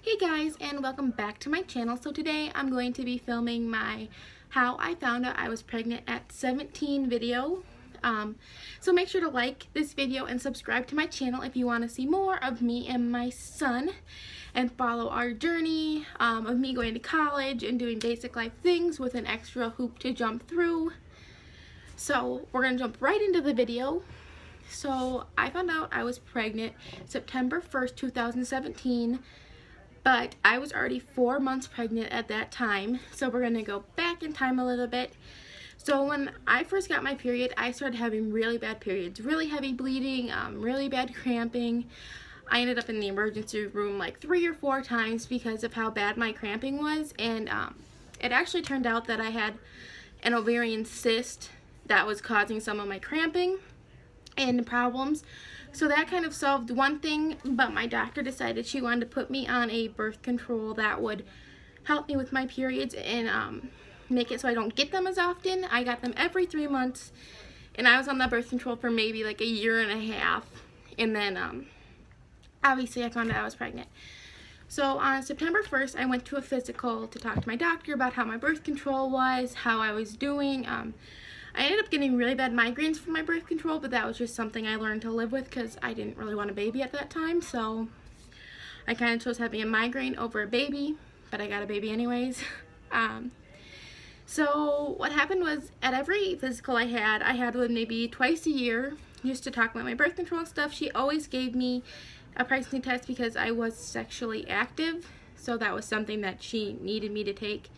Hey guys, and welcome back to my channel. So today I'm going to be filming my how I found out I was pregnant at 17 video. So make sure to like this video and subscribe to my channel if you want to see more of me and my son and follow our journey of me going to college and doing basic life things with an extra hoop to jump through. So we're going to jump right into the video. So I found out I was pregnant September 1st, 2017. But I was already 4 months pregnant at that time, so we're going to go back in time a little bit. So when I first got my period, I started having really bad periods, really heavy bleeding, really bad cramping. I ended up in the emergency room like 3 or 4 times because of how bad my cramping was, and it actually turned out that I had an ovarian cyst that was causing some of my cramping and problems. So that kind of solved one thing, but my doctor decided she wanted to put me on a birth control that would help me with my periods and make it so I don't get them as often. I got them every 3 months, and I was on that birth control for maybe like a year and a half, and then obviously I found out I was pregnant. So on September 1st, I went to a physical to talk to my doctor about how my birth control was, how I was doing. I ended up getting really bad migraines from my birth control, but that was just something I learned to live with because I didn't really want a baby at that time. So I kind of chose having a migraine over a baby, but I got a baby anyways. So what happened was at every physical I had one maybe twice a year just to talk about my birth control and stuff. She always gave me a pregnancy test because I was sexually active. So that was something that she needed me to take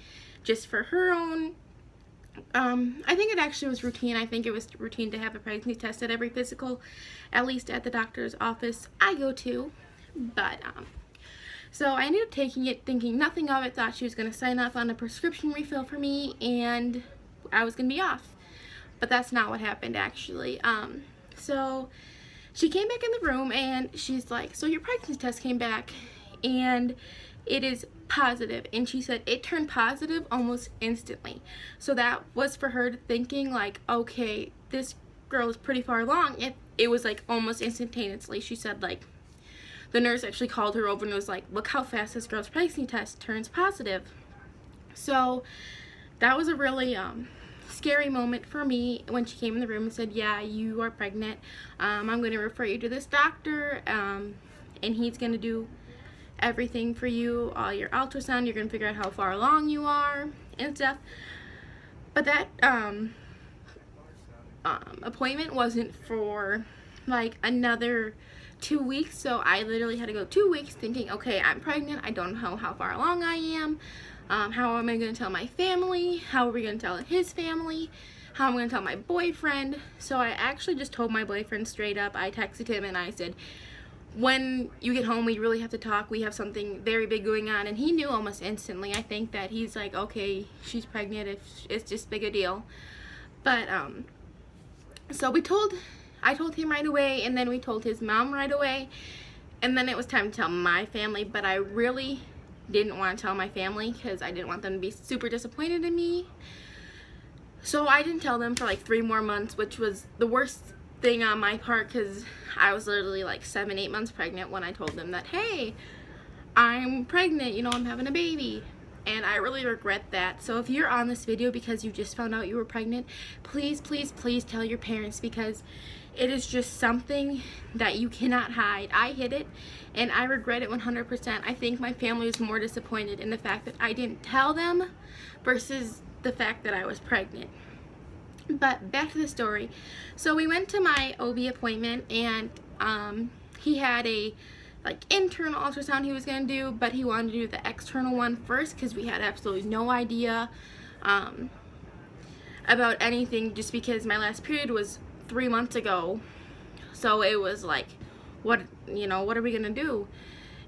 just for her own. I think it actually was routine. I think it was routine to have a pregnancy test at every physical, at least at the doctor's office I go to. But, so I ended up taking it, thinking nothing of it, thought she was going to sign off on a prescription refill for me, and I was going to be off. But that's not what happened, actually. So she came back in the room, and she's like, so your pregnancy test came back, and it is positive. And she said it turned positive almost instantly. So that was for her thinking like, okay, this girl is pretty far along. It was like almost instantaneously. She said like the nurse actually called her over and was like, look how fast this girl's pregnancy test turns positive. So that was a really scary moment for me when she came in the room and said, yeah, you are pregnant. I'm going to refer you to this doctor, and he's going to do everything for you, all your ultrasound, you're going to figure out how far along you are and stuff. But that appointment wasn't for like another 2 weeks, so I literally had to go 2 weeks thinking, okay, I'm pregnant, I don't know how far along I am, how am I going to tell my family, how are we going to tell his family, how am I going to tell my boyfriend. So I actually just told my boyfriend straight up. I texted him and I said, when you get home, we really have to talk. We have something very big going on. And he knew almost instantly. I think that he's like, okay, she's pregnant. If it's just big a deal. But, so I told him right away, and then we told his mom right away. And then it was time to tell my family. But I really didn't want to tell my family because I didn't want them to be super disappointed in me. So I didn't tell them for like 3 more months, which was the worst thing on my part because I was literally like 7-8 months pregnant when I told them that, hey, I'm pregnant, you know, I'm having a baby. And I really regret that. So if you're on this video because you just found out you were pregnant, please, please, please tell your parents, because it is just something that you cannot hide. I hid it and I regret it 100%. I think my family was more disappointed in the fact that I didn't tell them versus the fact that I was pregnant. But back to the story. So we went to my OB appointment, and he had a like internal ultrasound he was going to do, but he wanted to do the external one first because we had absolutely no idea about anything, just because my last period was 3 months ago. So it was like, what are we going to do?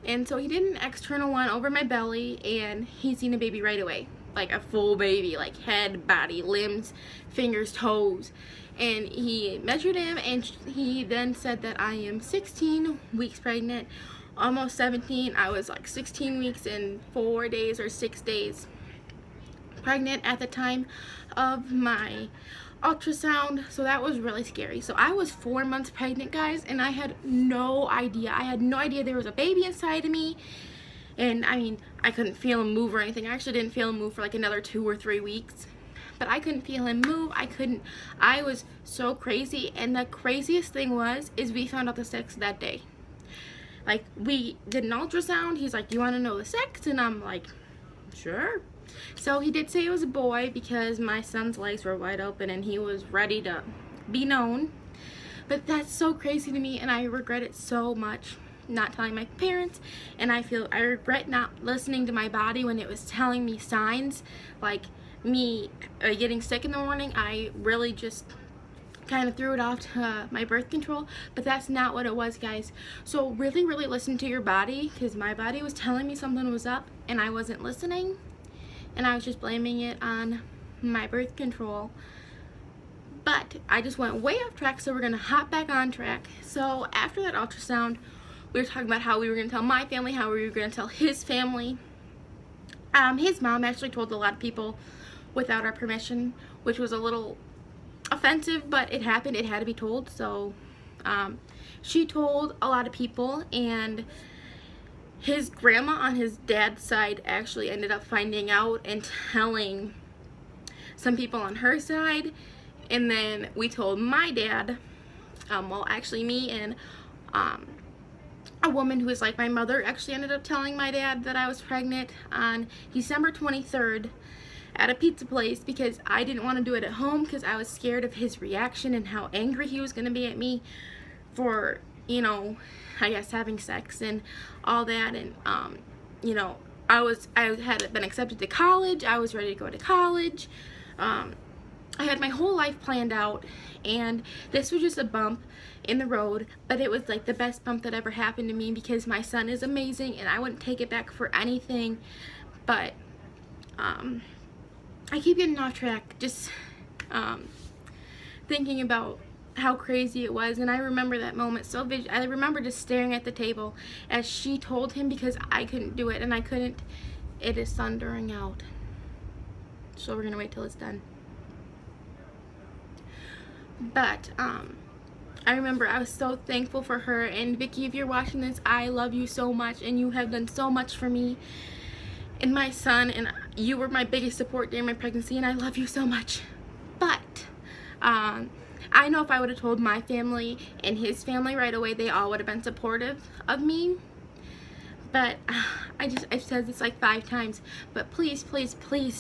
And so he did an external one over my belly, and he seen a baby right away. Like a full baby, like head, body, limbs, fingers, toes. And he measured him, and he then said that I am 16 weeks pregnant, almost 17. I was like 16 weeks and 4 days or 6 days pregnant at the time of my ultrasound. So that was really scary. So I was 4 months pregnant, guys, and I had no idea. I had no idea there was a baby inside of me. And I mean, I couldn't feel him move or anything. I actually didn't feel him move for like another 2 or 3 weeks. But I couldn't feel him move. I was so crazy. And the craziest thing is we found out the sex that day. Like, we did an ultrasound. He's like, "You want to know the sex?" And I'm like, "Sure." So he did say it was a boy because my son's legs were wide open and he was ready to be known. But that's so crazy to me, and I regret it so much, not telling my parents. And I regret not listening to my body when it was telling me signs like me getting sick in the morning. I really just kind of threw it off to my birth control, but that's not what it was, guys. So really listen to your body, because my body was telling me something was up and I wasn't listening, and I was just blaming it on my birth control. But I just went way off track, so we're gonna hop back on track. So after that ultrasound, we were talking about how we were gonna tell my family, how we were gonna tell his family. His mom actually told a lot of people without our permission, which was a little offensive, but it happened. It had to be told. So she told a lot of people, and his grandma on his dad's side actually ended up finding out and telling some people on her side. And then we told my dad, well, actually me and a woman who is like my mother actually ended up telling my dad that I was pregnant on December 23rd at a pizza place, because I didn't want to do it at home because I was scared of his reaction and how angry he was going to be at me for, you know, I guess having sex and all that. And you know, I had been accepted to college. I was ready to go to college. I had my whole life planned out, and this was just a bump in the road, but it was like the best bump that ever happened to me, because my son is amazing and I wouldn't take it back for anything. But I keep getting off track, just thinking about how crazy it was. And I remember that moment so vivid. I remember just staring at the table as she told him, because I couldn't do it, and it is thundering out, so we're gonna wait till it's done. But I remember I was so thankful for her. And Vicky, if you're watching this, I love you so much, and you have done so much for me and my son, and you were my biggest support during my pregnancy, and I love you so much. But I know if I would have told my family and his family right away, they all would have been supportive of me. But I've said this like 5 times, but please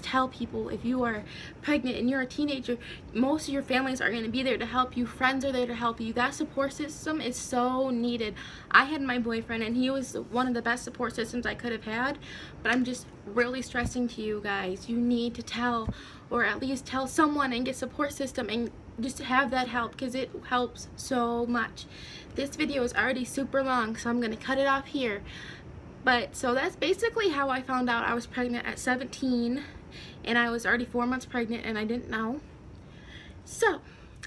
tell people, if you are pregnant and you're a teenager, most of your families are going to be there to help you. Friends are there to help you. That support system is so needed. I had my boyfriend, and he was one of the best support systems I could have had. But I'm just really stressing to you guys, you need to tell, or at least tell someone and get support system, and just have that help, because it helps so much. This video is already super long, so I'm going to cut it off here. But so that's basically how I found out I was pregnant at 17, and I was already 4 months pregnant and I didn't know. So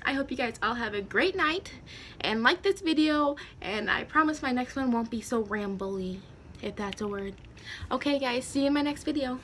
I hope you guys all have a great night and like this video, and I promise my next one won't be so rambly, if that's a word. Okay guys, see you in my next video.